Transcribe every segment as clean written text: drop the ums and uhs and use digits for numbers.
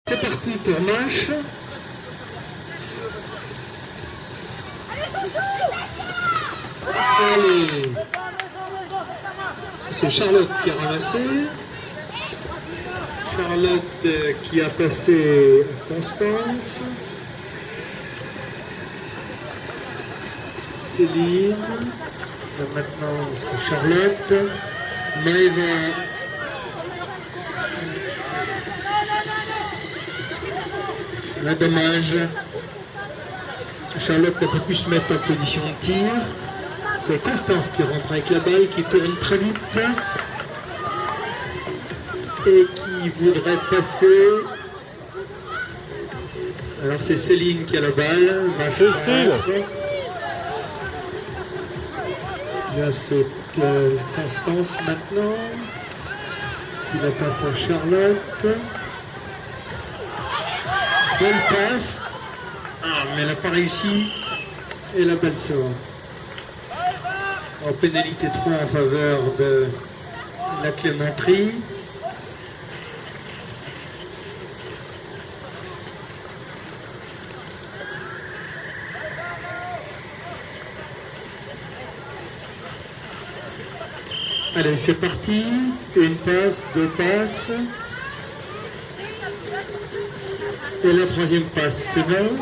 C'est parti pour Mache. Allez. C'est Charlotte qui a ramassé. Charlotte qui a passé Constance. Céline. Là, maintenant c'est Charlotte. Maëva. Là, dommage. Charlotte n'a pas pu se mettre en position de tir. C'est Constance qui rentre avec la balle, qui tourne très vite et qui voudrait passer. Alors c'est Céline qui a la balle. Cécile. Là c'est Constance maintenant qui la passe à Charlotte. Belle passe. Ah, mais elle n'a pas réussi. Et la balle sort. En pénalité 3 en faveur de la Clémenterie. Allez, c'est parti. Une passe, deux passes. Et la troisième passe, c'est bon.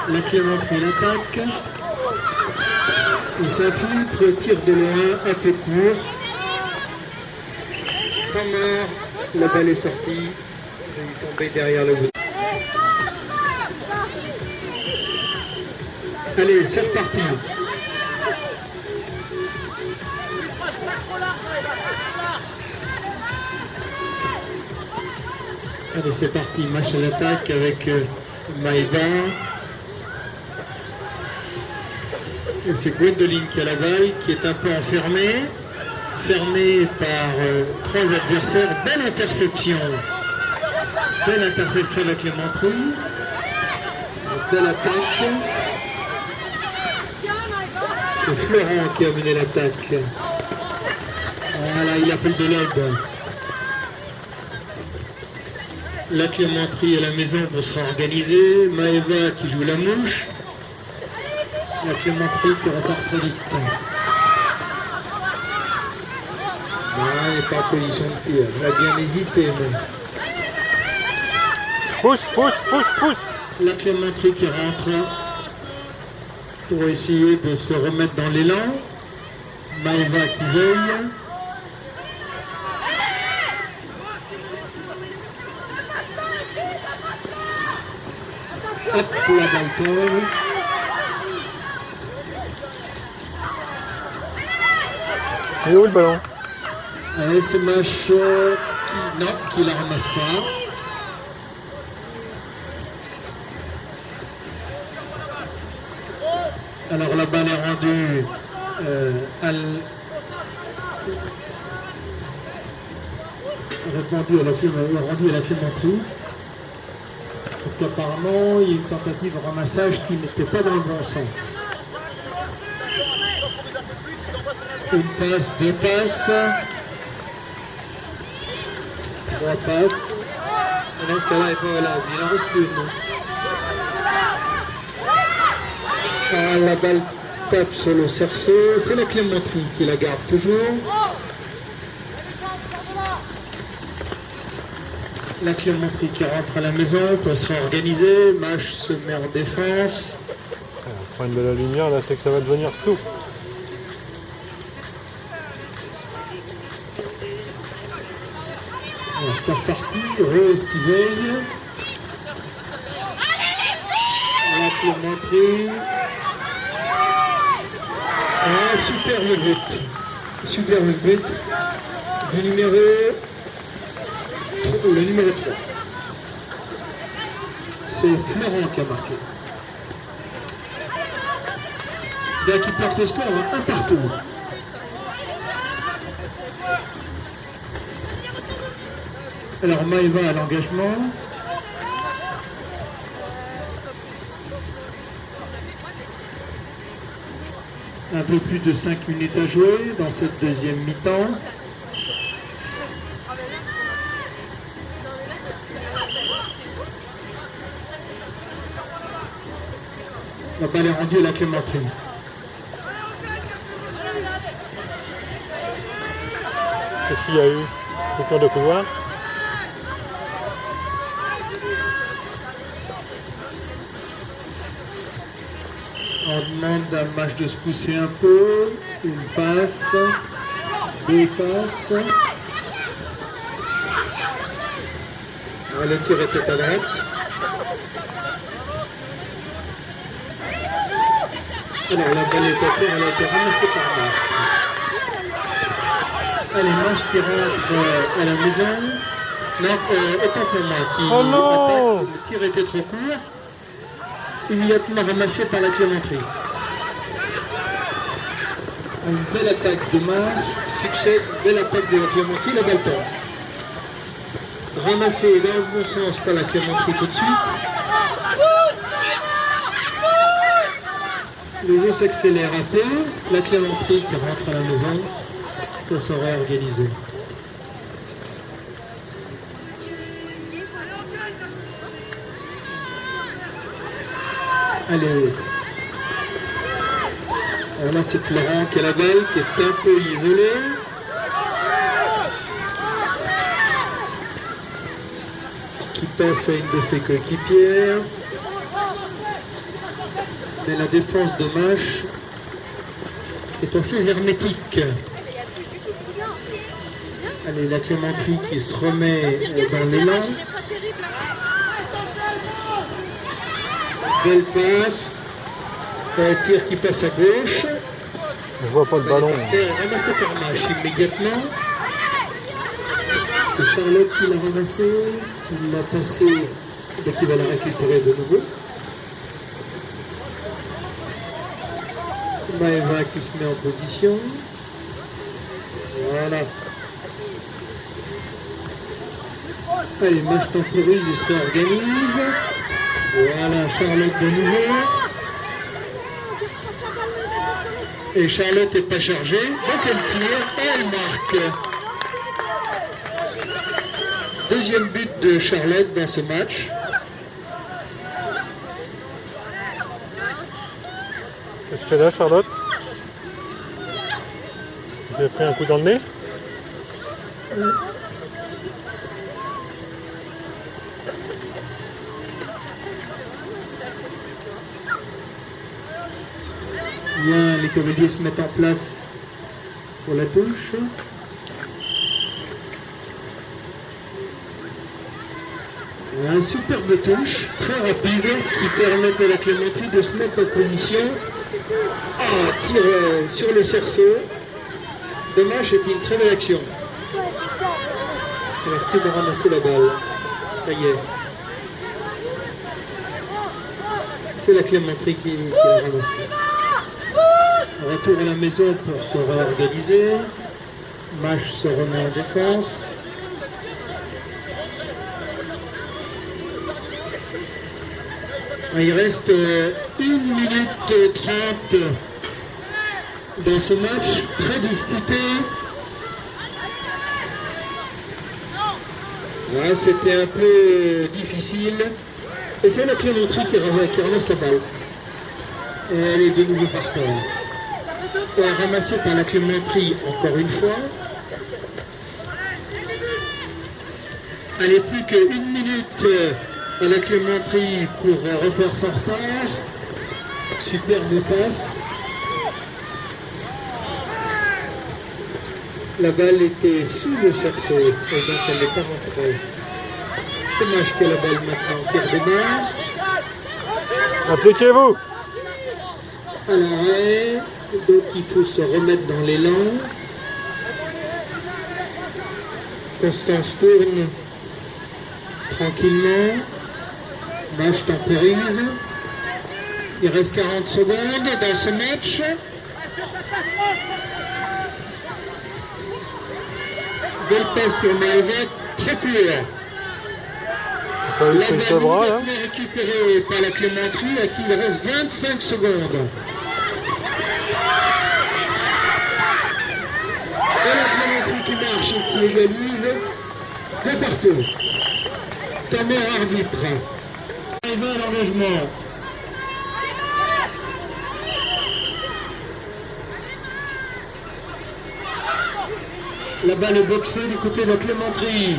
La Clémenterie l'attaque. Il s'infiltre, tire de loin, un peu court. Pas mort, la balle est sortie. Il est tombé derrière le but. Allez, c'est reparti. Allez, c'est parti. Match à l'attaque avec Maëva. Et c'est Gwendoline qui a la balle, qui est un peu enfermée, cernée par trois adversaires. Belle interception. Belle interception de la Clémenterie. Belle attaque. C'est Florent qui a mené l'attaque. Voilà, il appelle de l'aide. La Clémenterie à la maison pour se réorganiser. Maëva qui joue la mouche. La Clémenterie qui repart très vite. Elle n'est pas en position de tir. Elle a bien hésité. Mais... Pousse. La Clémenterie qui rentre pour essayer de se remettre dans l'élan. Maëva qui veille. Hop, la balle tombe. Et où le ballon? C'est Mache qui la ramasse pas. Alors la balle est rendue rendue à la Clémenterie. Parce qu'apparemment il y a une tentative de ramassage qui n'était pas dans le bon sens. Une passe, deux passes, trois passes. Et non, celle-là n'est pas valable. Il en reste une. Ah, la balle tape sur le cerceau. C'est la Clémenterie qui la garde toujours. La Clémenterie qui rentre à la maison pour se réorganiser. Mache se met en défense. On prend une de la lumière, là c'est que ça va devenir flou. Alors, c'est reparti, Rose qui veille. La Clémenterie. Ah, superbe but. Superbe but. Le numéro 3. C'est Florent qui a marqué. Bien qu'il porte le score, un partout. Alors Maëva à l'engagement. Un peu plus de 5 minutes à jouer dans cette deuxième mi-temps. La balle est rendue à la Clémenterie. Qu'est-ce qu'il y a eu? Coupure de couloir? On demande à Mach de se pousser un peu. Une passe. Deux passes. Le tir était à droite. Alors la balle est à terre, elle a été ramassée par Mach. Allez, Mach qui rentre à la maison. Non, autant pour moi qui Oh non! attaque. Le tir était trop court. Immédiatement ramassé par la Clémenterie. Une belle attaque de Mach. Succède une belle attaque de la Clémenterie. La balle tombe. Ramassé dans le bon sens par la Clémenterie tout de suite. Le jeu s'accélère un peu. La Clémenterie qui rentre à la maison pour se réorganiser. Allez. Alors là c'est Florent qui a la balle, qui est un peu isolé. Qui passe à une de ses coéquipières. Mais la défense de Mach est assez hermétique. Allez, la Clémenterie qui se remet dans l'élan. Belle passe. Un tir qui passe à gauche. Je vois pas le ballon. Ramassé par Mach immédiatement. C'est Charlotte qui l'a ramassé, qui l'a passé, et qui va la récupérer de nouveau. Maëva qui se met en position. Voilà. Allez, Mach temporise, il se réorganise. Voilà, Charlotte de nouveau. Et Charlotte n'est pas chargée, donc elle tire et elle marque. Deuxième but de Charlotte dans ce match. Qu'est-ce qu'elle a, Charlotte? Vous avez pris un coup dans le nez? Bien, les cavaliers se mettent en place pour la touche. Un superbe touche, très rapide, qui permet à la Clémenterie de se mettre en position. Ah, tir sur le cerceau. Dommage, c'était une très belle action. Alors, qui va ramasser la balle? Ça y est. C'est la Clémenterie qui l'a ramassée. Retour à la maison pour se réorganiser. Mach se remet en défense. Il reste 1 minute 30 dans ce match, très disputé. Ouais, c'était un peu difficile. Et c'est la Clémenterie qui ramasse la balle. Et elle est de nouveau par terre. Ramassée par la Clémenterie encore une fois. Elle n'est plus qu'une minute à la Clémenterie pour refaire son retard. Superbe passe. La balle était sous le cerceau et donc elle n'est pas rentrée. Dommage que la balle maintenant qui redémarre. Appliquez-vous! À l'arrêt, donc il faut se remettre dans l'élan. Constance tourne tranquillement. Mach temporise. Il reste 40 secondes dans ce match. Belle passe pour Maëva, très court. Ça a eu La son balle bras, là. immédiatement récupérée par la Clémenterie, à qui il reste 25 secondes. Et la Clémenterie qui marche et qui égalise de partout. Ta mère arbitre. Maëva à l'engagement. La balle est boxée du côté de la Clémenterie.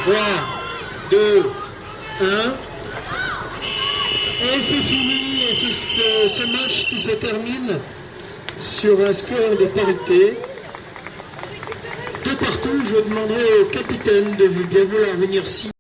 3, 2, 1. Et c'est fini. Et c'est ce match qui se termine sur un score de parité. De partout, je demanderai au capitaine de bien vouloir venir